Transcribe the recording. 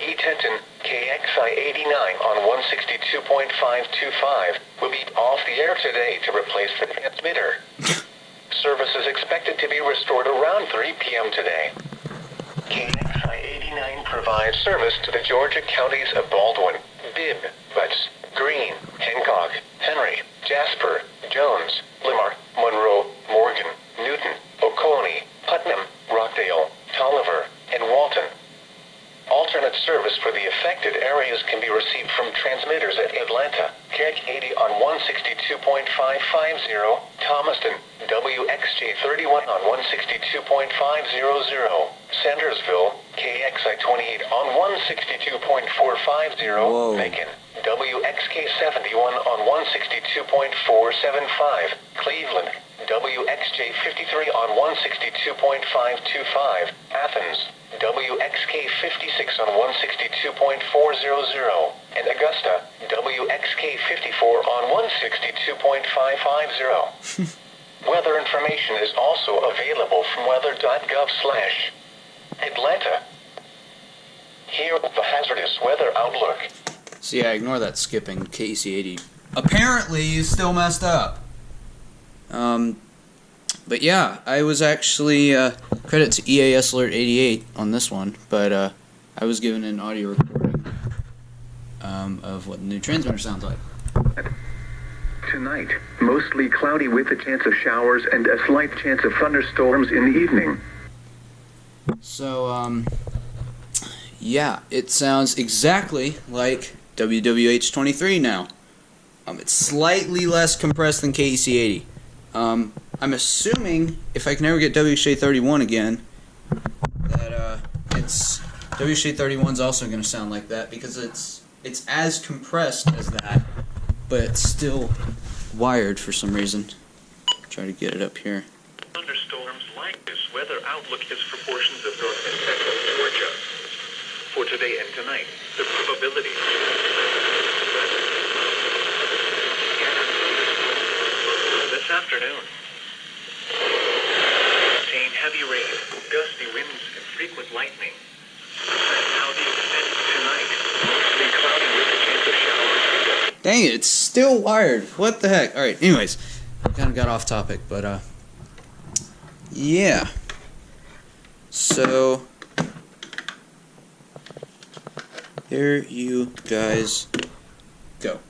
E10 KXI89 on 162.525 will be off the air today to replace the transmitter. Service is expected to be restored around 3 p.m. today. KXI89 provides service to the Georgia counties of Baldwin, Bibb, Butts, Greene, Hancock, Henry, Jasper, Jones, Lamar, Monroe, Morgan, Newton, Oconee, Putnam, Rockdale, Tolliver, and Walton. Alternate service for the affected areas can be received from transmitters at Atlanta, KX80 on 162.550, Thomaston, WXJ31 on 162.500, Sandersville, KXI28 on 162.450, Macon, WXK71 on 162.475, Cleveland, WXJ53 on 162.525, Athens, WXK56 on 162.400, and Augusta, WXK54 on 162.550. Weather information is also available from weather.gov/Atlanta. Here is the hazardous weather outlook. So yeah, ignore that skipping. KC80 apparently is still messed up. But yeah, I was actually, credit to EAS Alert 88 on this one, but I was given an audio recording of what the new transmitter sounds like. Tonight, mostly cloudy with a chance of showers and a slight chance of thunderstorms in the evening. So, yeah, it sounds exactly like WWH23 now. It's slightly less compressed than KEC80. I'm assuming, if I can ever get WXJ31 again, that it's WXJ31's also going to sound like that, because it's as compressed as that, but it's still wired for some reason. Try to get it up here. Thunderstorms like this weather outlook is for portions of north and central Georgia. For today and tonight, the probability this afternoon. Contain heavy rain, gusty winds, and frequent lightning. How the extent tonight, mostly cloudy with a chance of showers. Dang it, it's still wired. What the heck? Alright, anyways, kind of got off topic, but yeah. So here you guys go.